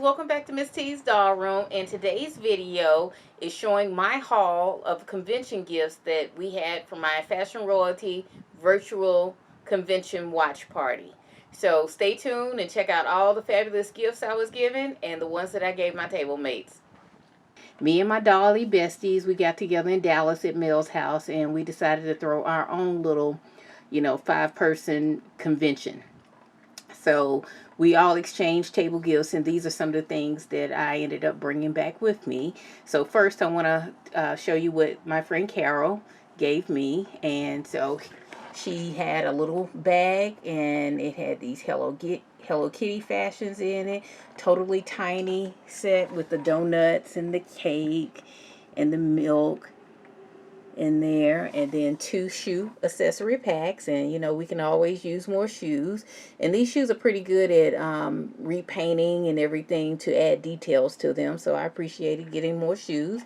welcome back to Ms.T's Dollroom, and today's video is showing my haul of convention gifts that we had for my Fashion Royalty virtual convention watch party. So stay tuned and check out all the fabulous gifts I was given and the ones that I gave my table mates. Me and my dolly besties, we got together in Dallas at Mel's house, and we decided to throw our own little, 5-person convention. So we all exchanged table gifts, and these are some of the things that I ended up bringing back with me. So first I want to show you what my friend Carol gave me. And so she had a little bag, and it had these Hello Kitty fashions in it. Totally tiny set with the donuts and the cake and the milk in there, and then 2 shoe accessory packs, and we can always use more shoes, and these shoes are pretty good at repainting and everything to add details to them, so I appreciated getting more shoes.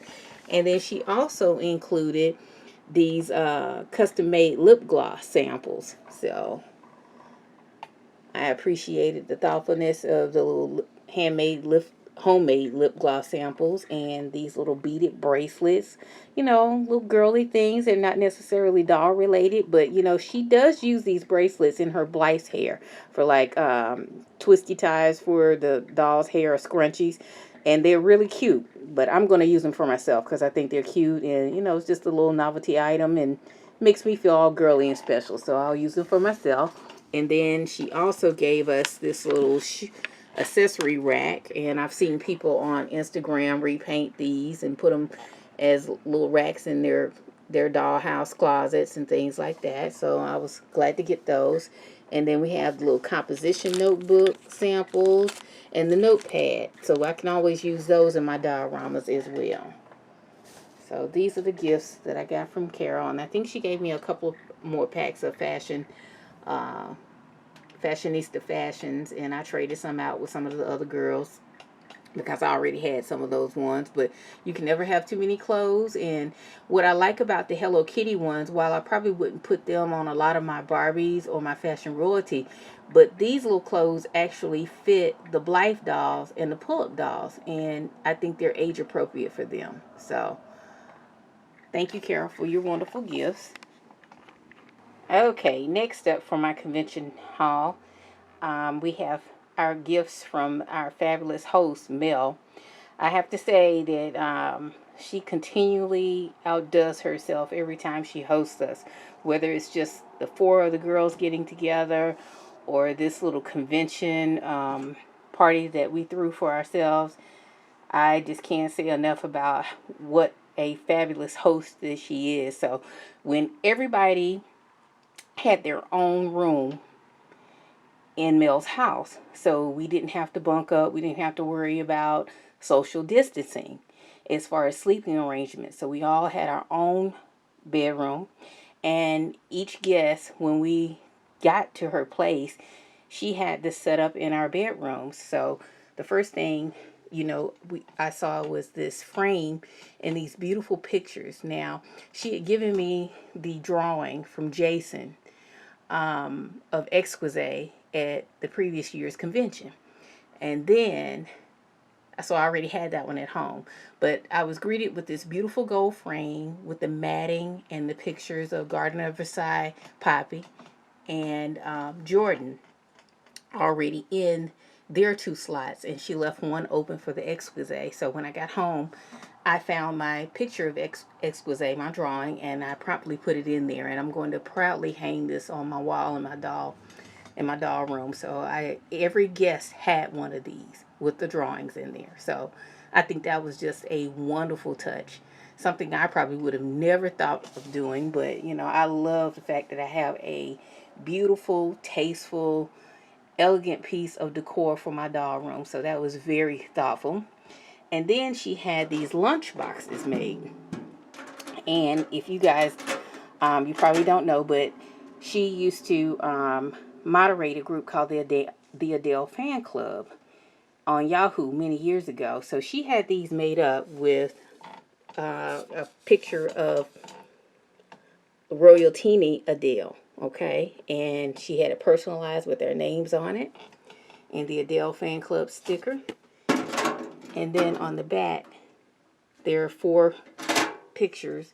And then she also included these custom made lip gloss samples, so I appreciated the thoughtfulness of the little homemade lip gloss samples, and these little beaded bracelets, little girly things. They're not necessarily doll related, but she does use these bracelets in her Blythe's hair for like twisty ties for the doll's hair or scrunchies, and they're really cute. But I'm going to use them for myself because I think they're cute, and it's just a little novelty item and makes me feel all girly and special, so I'll use them for myself. And then she also gave us this little accessory rack, and I've seen people on Instagram repaint these and put them as little racks in their dollhouse closets and things like that, so I was glad to get those. And then we have the little composition notebook samples and the notepad, so I can always use those in my dioramas as well. So these are the gifts that I got from Carol, and I think she gave me a couple more packs of fashionista fashions, and I traded some out with some of the other girls because I already had some of those ones. But you can never have too many clothes. And what I like about the Hello Kitty ones, while I probably wouldn't put them on a lot of my Barbies or my Fashion Royalty, but these little clothes actually fit the Blythe dolls and the pull-up dolls, and I think they're age appropriate for them. So thank you, Carol, for your wonderful gifts. Okay, next up for my convention haul, we have our gifts from our fabulous host, Mel. I have to say that she continually outdoes herself every time she hosts us, whether it's just the 4 of the girls getting together or this little convention party that we threw for ourselves. I just can't say enough about what a fabulous host that she is. So when everybody had their own room in Mel's house, so we didn't have to bunk up, we didn't have to worry about social distancing as far as sleeping arrangements. So we all had our own bedroom, and each guest, when we got to her place, she had this set up in our bedrooms. So the first thing I saw was this frame and these beautiful pictures. Now, she had given me the drawing from Jason of Exquise at the previous year's convention, and then so I already had that one at home, but I was greeted with this beautiful gold frame with the matting and the pictures of Garden of Versailles Poppy and Jordan already in their 2 slots, and she left one open for the Exquise. So when I got home, I found my picture of Exquise, my drawing, and I promptly put it in there, and I'm going to proudly hang this on my wall in my doll room. So every guest had one of these with the drawings in there. So I think that was just a wonderful touch. Something I probably would have never thought of doing, but I love the fact that I have a beautiful, tasteful, elegant piece of decor for my doll room. So that was very thoughtful. And then she had these lunch boxes made. And if you guys, you probably don't know, but she used to moderate a group called the Adele Fan Club on Yahoo many years ago. So she had these made up with a picture of Royaltini Adele, okay? And she had it personalized with their names on it and the Adele Fan Club sticker. And then on the back, there are 4 pictures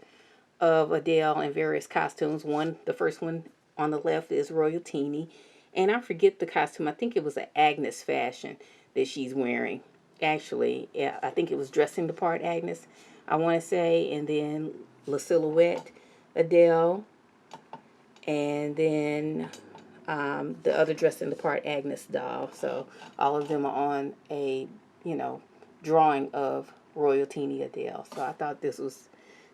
of Adele in various costumes. The first one on the left is Royaltini. And I forget the costume. I think it was an Agnes fashion that she's wearing. Actually, yeah, I think it was dressing the part Agnes, I want to say. And then La Silhouette, Adele. And then the other dressing the part Agnes doll. So all of them are on a, drawing of Royaltini Adele. So I thought this was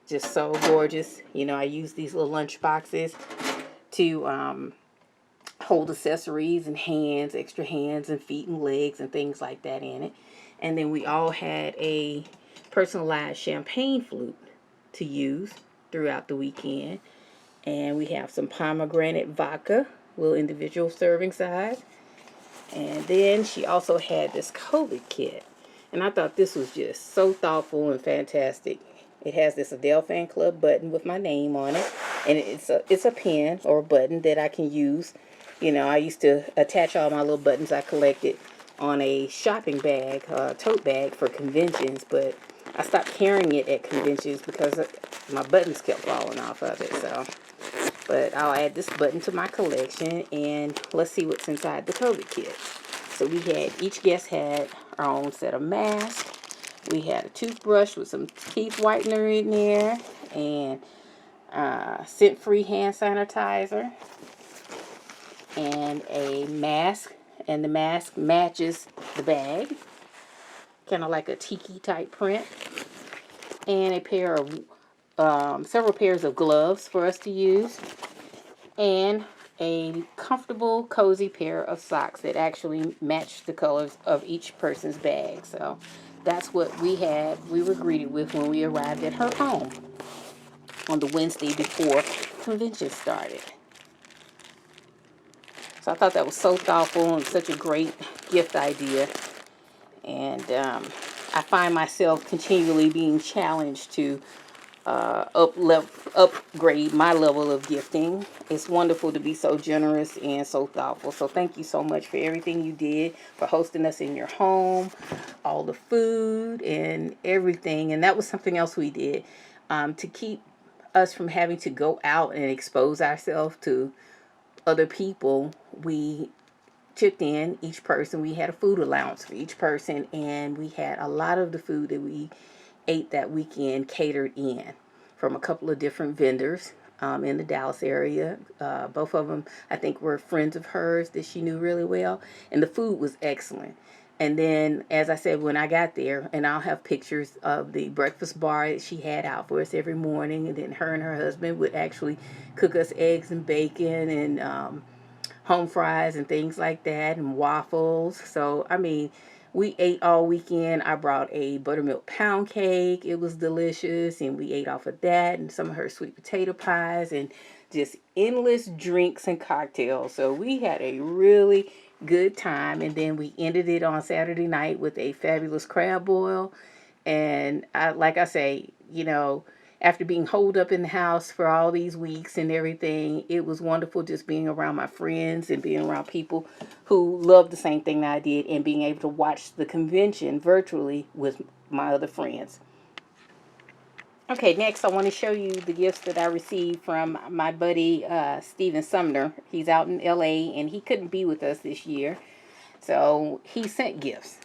just so gorgeous. I use these little lunch boxes to hold accessories and extra hands and feet and legs and things like that in it. And then we all had a personalized champagne flute to use throughout the weekend. And we have some pomegranate vodka, little individual serving size. And then she also had this COVID kit. And I thought this was just so thoughtful and fantastic. It has this Adele Fan Club button with my name on it. And it's a pin or a button that I can use. I used to attach all my little buttons I collected on a shopping bag, tote bag for conventions. But I stopped carrying it at conventions because my buttons kept falling off of it. But I'll add this button to my collection, and let's see what's inside the COVID kit. So each guest had our own set of masks. We had a toothbrush with some teeth whitener in there, and scent-free hand sanitizer, and a mask. And the mask matches the bag, kind of like a tiki type print. And several pairs of gloves for us to use, and a comfortable, cozy pair of socks that actually match the colors of each person's bag. So that's what we were greeted with when we arrived at her home on the Wednesday before convention started. So I thought that was so thoughtful and such a great gift idea. And I find myself continually being challenged to upgrade my level of gifting. It's wonderful to be so generous and so thoughtful. So thank you so much for everything you did, for hosting us in your home, all the food and everything. And that was something else we did to keep us from having to go out and expose ourselves to other people. We chipped in, each person. We had a food allowance for each person, and we had a lot of the food that we ate that weekend catered in from a couple of different vendors in the Dallas area. Both of them, I think, were friends of hers that she knew really well, and the food was excellent. And then, as I said, when I got there, and I'll have pictures of the breakfast bar that she had out for us every morning, and then her and her husband would actually cook us eggs and bacon and home fries and things like that, and waffles. So, I mean, we ate all weekend. I brought a buttermilk pound cake. It was delicious, and we ate off of that, and some of her sweet potato pies, and just endless drinks and cocktails. So we had a really good time, and then we ended it on Saturday night with a fabulous crab boil. And like I say, after being holed up in the house for all these weeks and everything, it was wonderful just being around my friends and being around people who loved the same thing that I did, and being able to watch the convention virtually with my other friends. Okay, next I want to show you the gifts that I received from my buddy Steven Sumner. He's out in LA, and he couldn't be with us this year, so he sent gifts.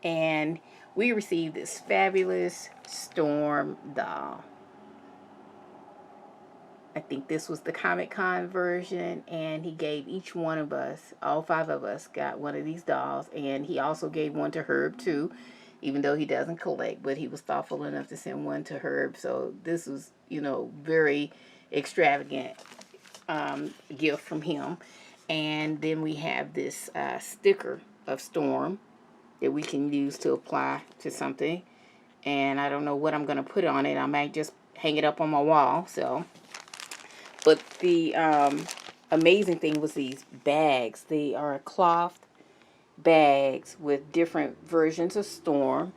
And we received this fabulous Storm doll. I think this was the Comic-Con version, and he gave each one of us, all 5 of us, got one of these dolls, and he also gave one to Herb too, even though he doesn't collect, but he was thoughtful enough to send one to Herb. So this was, very extravagant gift from him. And then we have this sticker of Storm that we can use to apply to something, and I don't know what I'm going to put on it. I might just hang it up on my wall. But the amazing thing was these bags. They are cloth bags with different versions of Storm,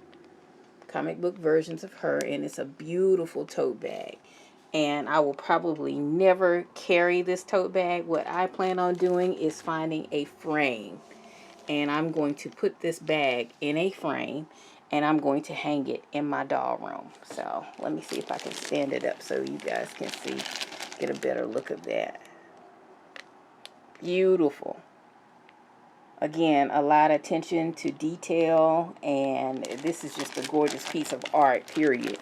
comic book versions of her, and it's a beautiful tote bag. And I will probably never carry this tote bag. What I plan on doing is finding a frame, and I'm going to put this bag in a frame, and I'm going to hang it in my doll room. So let me see if I can stand it up so you guys can see, get a better look of that. Beautiful. Again, a lot of attention to detail, and this is just a gorgeous piece of art, period.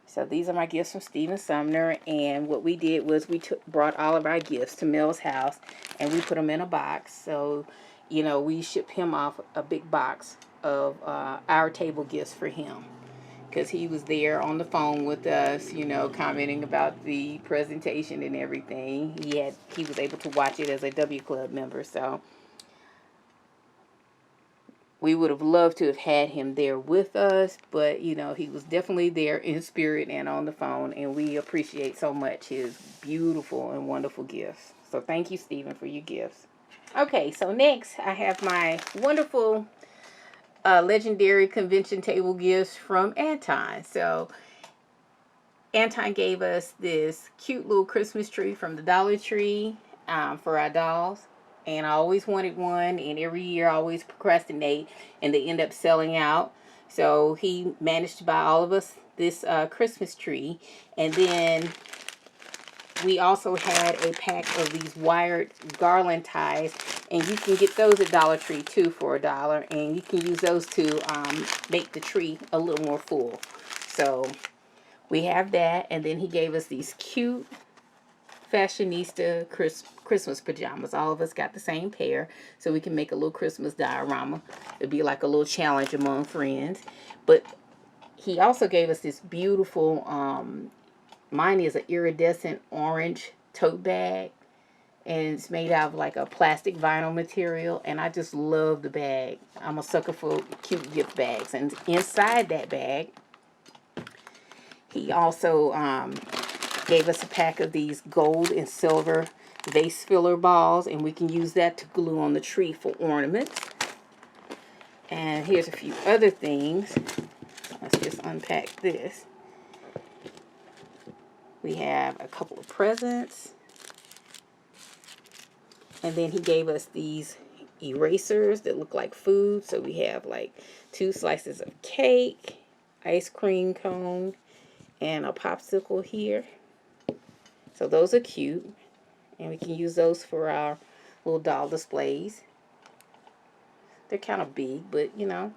So these are my gifts from Stephen Sumner, and what we did was we brought all of our gifts to Mel's house, and we put them in a box. So, you know, we shipped him off a big box of our table gifts for him, because he was there on the phone with us, you know, commenting about the presentation and everything. He was able to watch it as a W Club member, so we would have loved to have had him there with us, but, you know, he was definitely there in spirit and on the phone, and we appreciate so much his beautiful and wonderful gifts. So thank you, Stephen, for your gifts. Okay, so next I have my wonderful legendary convention table gifts from Anton. So Anton gave us this cute little Christmas tree from the Dollar Tree for our dolls. And I always wanted one, and every year I always procrastinate, and they end up selling out. So he managed to buy all of us this Christmas tree. And then we also had a pack of these wired garland ties, and you can get those at Dollar Tree too for $1, and you can use those to make the tree a little more full. So we have that, and then he gave us these cute fashionista Christmas pajamas. All of us got the same pair, so we can make a little Christmas diorama. It'd be like a little challenge among friends. But he also gave us this beautiful, mine is an iridescent orange tote bag, and it's made out of like a plastic vinyl material, and I just love the bag. I'm a sucker for cute gift bags. And inside that bag, he also gave us a pack of these gold and silver vase filler balls, and we can use that to glue on the tree for ornaments. And here's a few other things. Let's just unpack this. We have a couple of presents, and then he gave us these erasers that look like food. So we have like 2 slices of cake, ice cream cone, and a popsicle here. So those are cute, and we can use those for our little doll displays. They're kind of big, but you know,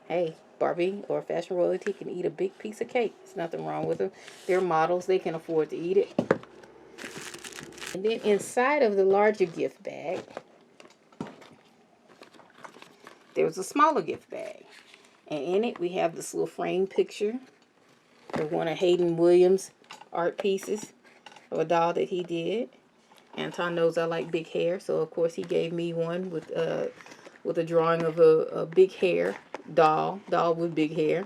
hey, Barbie or fashion royalty can eat a big piece of cake. There's nothing wrong with them. They're models, they can afford to eat it. And then inside of the larger gift bag, there's a smaller gift bag. And in it, we have this little frame picture of one of Hayden Williams' art pieces of a doll that he did. Anton knows I like big hair, so of course he gave me one with a drawing of a big hair doll with big hair.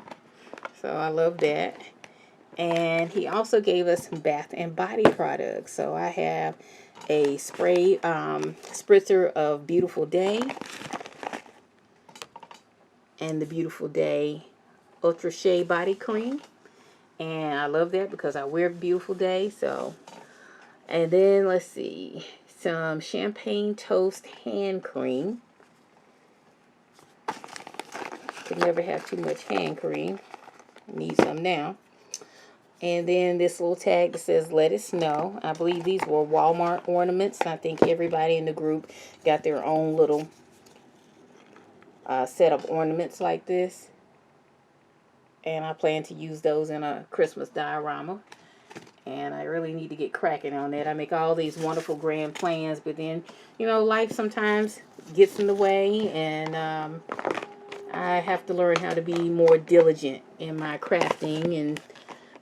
So I love that. And he also gave us some bath and body products. So I have a spray spritzer of Beautiful Day, and the Beautiful Day Ultra Shea Body Cream. And I love that because I wear Beautiful Day. So, and then let's see, some Champagne Toast Hand Cream. Could never have too much hand cream. Need some now. And then this little tag that says "Let It Snow." I believe these were Walmart ornaments. I think everybody in the group got their own little set of ornaments like this. And I plan to use those in a Christmas diorama. And I really need to get cracking on that. I make all these wonderful grand plans, but then, you know, life sometimes gets in the way, and I have to learn how to be more diligent in my crafting and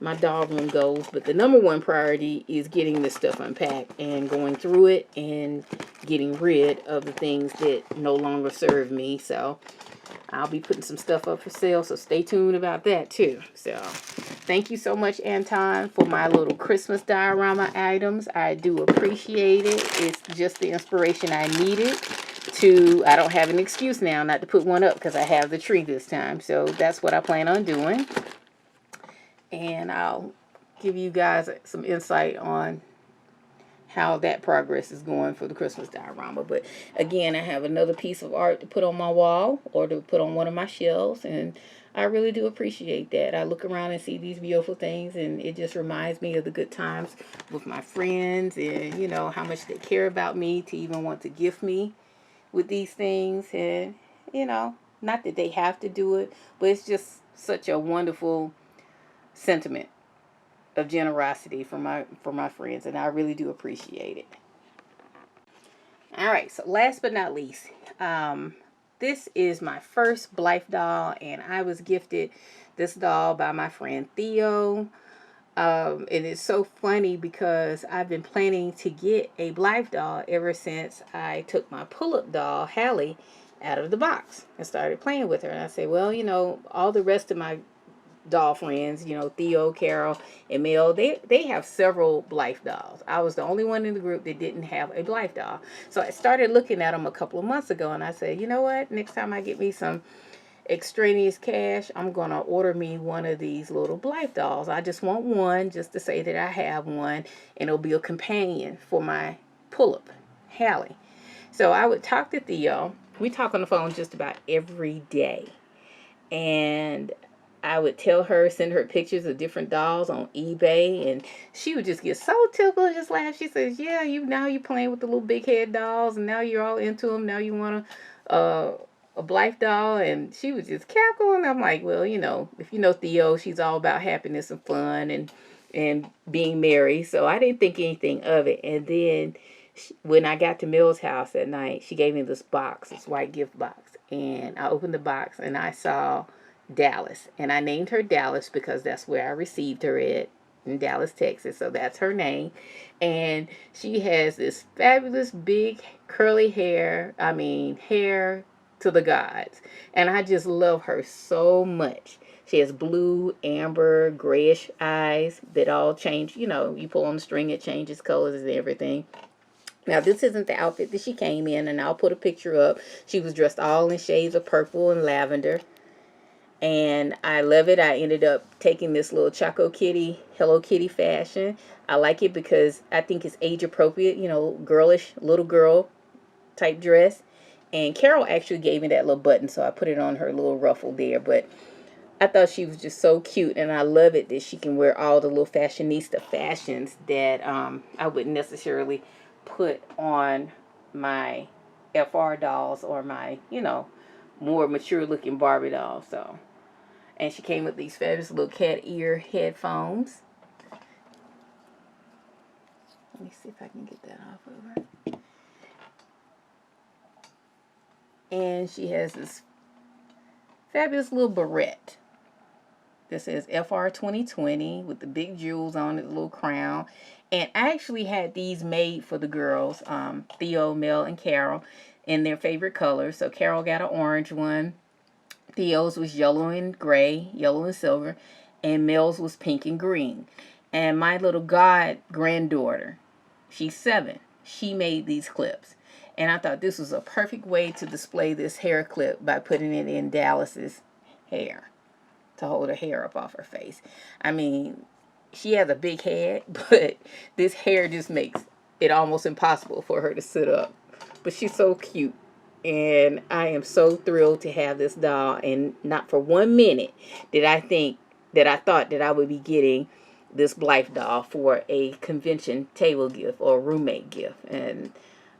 my doll room goals. But the number one priority is getting this stuff unpacked and going through it and getting rid of the things that no longer serve me. So I'll be putting some stuff up for sale, so stay tuned about that too. So thank you so much, Anton, for my little Christmas diorama items. I do appreciate it. It's just the inspiration I needed to, I don't have an excuse now not to put one up because I have the tree this time. So that's what I plan on doing. And I'll give you guys some insight on how that progress is going for the Christmas diorama. But again, I have another piece of art to put on my wall or to put on one of my shelves, and I really do appreciate that. I look around and see these beautiful things, and it just reminds me of the good times with my friends, and you know how much they care about me to even want to gift me with these things. And you know, not that they have to do it, but it's just such a wonderful sentiment of generosity from my friends, and I really do appreciate it. All right, so last but not least, this is my first Blythe doll, and I was gifted this doll by my friend Theo. And it's so funny because I've been planning to get a Blythe doll ever since I took my pull-up doll, Hallie, out of the box and started playing with her. And I said, well, you know, all the rest of my doll friends, you know, Theo, Carol, and Mel, they have several Blythe dolls. I was the only one in the group that didn't have a Blythe doll. So I started looking at them a couple of months ago, and I said, you know what, next time I get me some extraneous cash, I'm going to order me one of these little Blythe dolls. I just want one just to say that I have one, and it'll be a companion for my pull-up, Hallie. So I would talk to Theo. We talk on the phone just about every day. And I would tell her, send her pictures of different dolls on eBay, and she would just get so tickled, just laugh. She says, yeah, now you're playing with the little big head dolls, and now you're all into them. Now you want a Blythe doll, and she would just cackle, and I'm like, well, you know, if you know Theo, she's all about happiness and fun and being merry, so I didn't think anything of it. And then when I got to Mill's house at night, she gave me this box, this white gift box, and I opened the box, and I saw Dallas, and I named her Dallas because that's where I received her at, in Dallas, Texas, so that's her name. And she has this fabulous big curly hair, I mean hair to the gods, and I just love her so much. She has blue, amber, grayish eyes that all change, you know, you pull on the string, it changes colors and everything. Now, this isn't the outfit that she came in, and I'll put a picture up. She was dressed all in shades of purple and lavender, and I love it. I ended up taking this little Choco Kitty, Hello Kitty fashion. I like it because I think it's age appropriate, you know, girlish, little girl type dress. And Carol actually gave me that little button, so I put it on her little ruffle there. But I thought she was just so cute, and I love it that she can wear all the little fashionista fashions that I wouldn't necessarily put on my FR dolls or my, you know, more mature looking Barbie dolls. So, and she came with these fabulous little cat ear headphones. Let me see if I can get that off of her. And she has this fabulous little barrette that says FR 2020 with the big jewels on it, the little crown. And I actually had these made for the girls, Theo, Mel, and Carol, in their favorite colors. So Carol got an orange one. Theo's was yellow and gray, yellow and silver, and Mel's was pink and green. And my little granddaughter, she's 7, she made these clips. And I thought this was a perfect way to display this hair clip by putting it in Dallas's hair to hold her hair up off her face. I mean, she has a big head, but this hair just makes it almost impossible for her to sit up. But she's so cute. And I am so thrilled to have this doll. And not for 1 minute did I thought that I would be getting this Blythe doll for a convention table gift or roommate gift. And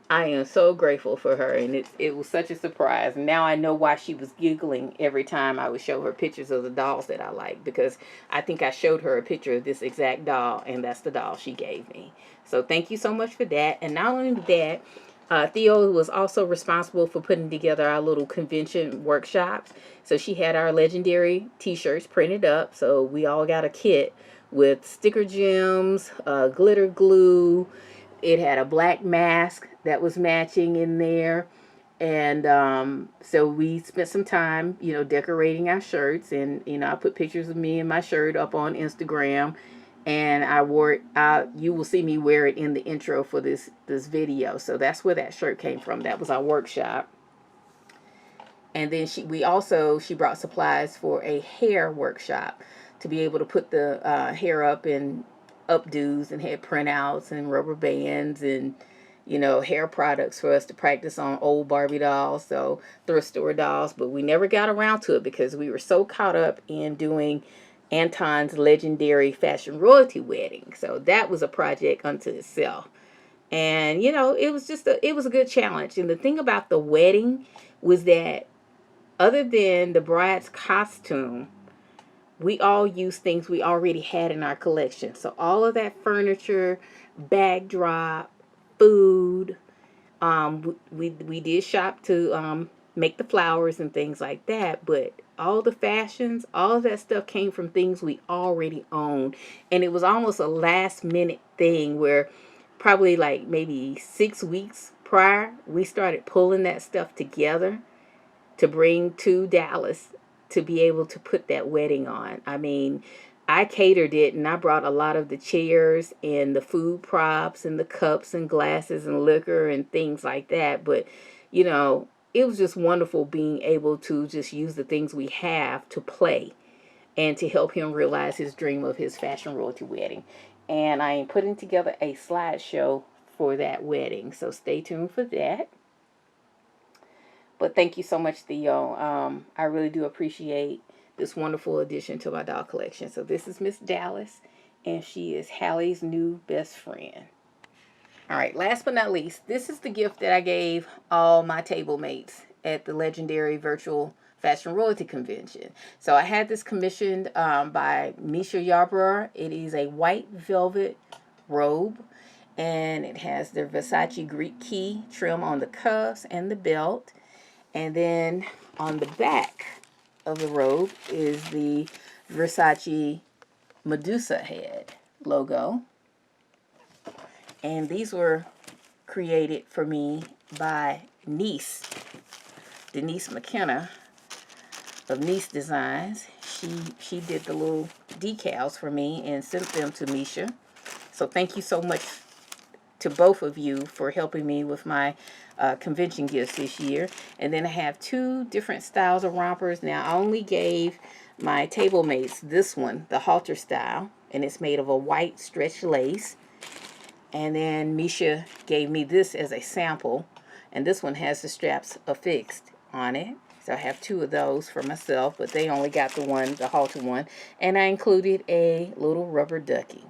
I am so grateful for her, and it was such a surprise. And now I know why she was giggling every time I would show her pictures of the dolls that I like, because I think I showed her a picture of this exact doll, and that's the doll she gave me. So thank you so much for that. And not only that, Theo was also responsible for putting together our little convention workshops. So she had our legendary t-shirts printed up, so we all got a kit with sticker gems, glitter glue. It had a black mask that was matching in there. And so we spent some time, you know, decorating our shirts. And, you know, I put pictures of me and my shirt up on Instagram. And I wore it out. You will see me wear it in the intro for this video. So that's where that shirt came from. That was our workshop. And then she brought supplies for a hair workshop to be able to put the hair up and updos and had printouts and rubber bands and, you know, hair products for us to practice on old Barbie dolls, so thrift store dolls. But we never got around to it because we were so caught up in doing Anton's legendary fashion royalty wedding. So that was a project unto itself. And, you know, it was just it was a good challenge. And the thing about the wedding was that other than the bride's costume, we all used things we already had in our collection. So all of that furniture, backdrop, food, we did shop to make the flowers and things like that, but all the fashions, all of that stuff came from things we already owned. And it was almost a last minute thing where probably like maybe 6 weeks prior, we started pulling that stuff together to bring to Dallas to be able to put that wedding on. I mean, I catered it and I brought a lot of the chairs and the food props and the cups and glasses and liquor and things like that. But, you know, it was just wonderful being able to just use the things we have to play and to help him realize his dream of his fashion royalty wedding. And I am putting together a slideshow for that wedding, so stay tuned for that. But thank you so much, Theo. I really do appreciate this wonderful addition to my doll collection. So this is Miss Dallas, and she is Hallie's new best friend. All right, last but not least, this is the gift that I gave all my table mates at the legendary virtual fashion royalty convention. So I had this commissioned by Misha Yarbrough. It is a white velvet robe, and it has the Versace Greek key trim on the cuffs and the belt. And then on the back of the robe is the Versace Medusa head logo. And these were created for me by Denise McKenna of Nice Designs. She did the little decals for me and sent them to Misha. So thank you so much to both of you for helping me with my convention gifts this year. And then I have 2 different styles of rompers. Now, I only gave my table mates this one, the halter style, and it's made of a white stretch lace. And then Misha gave me this as a sample, and this one has the straps affixed on it. So I have 2 of those for myself, but they only got the halter one. And I included a little rubber ducky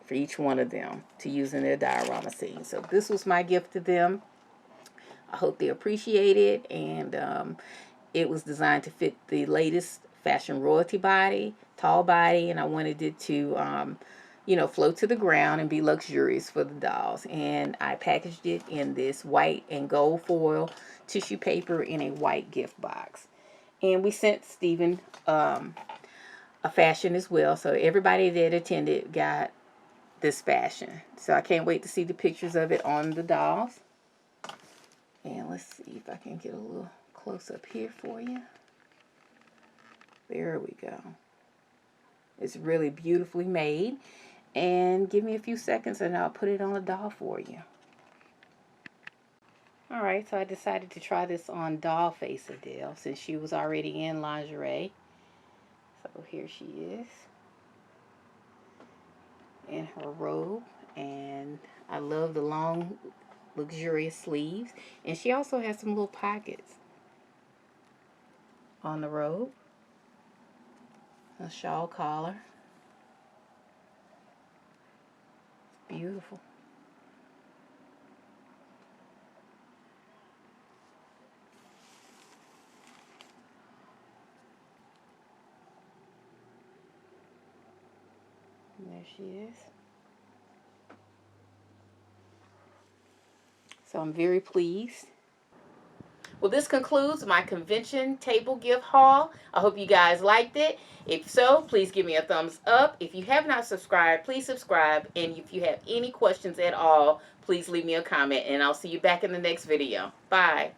for each one of them to use in their diorama scene. So this was my gift to them. I hope they appreciate it, and it was designed to fit the latest fashion royalty body, tall body, and I wanted it to, you know, float to the ground and be luxurious for the dolls. And I packaged it in this white and gold foil tissue paper in a white gift box. And we sent Stephen a fashion as well, so everybody that attended got this fashion. So I can't wait to see the pictures of it on the dolls. And let's see if I can get a little close up here for you. There we go. It's really beautifully made. And give me a few seconds and I'll put it on a doll for you. Alright, so I decided to try this on Dollface Adele since she was already in lingerie. So here she is in her robe, and I love the long luxurious sleeves, and she also has some little pockets on the robe, a shawl collar. It's beautiful. And there she is. So I'm very pleased. Well, this concludes my convention table gift haul. I hope you guys liked it. If so, please give me a thumbs up. If you have not subscribed, please subscribe. And if you have any questions at all, please leave me a comment. And I'll see you back in the next video. Bye.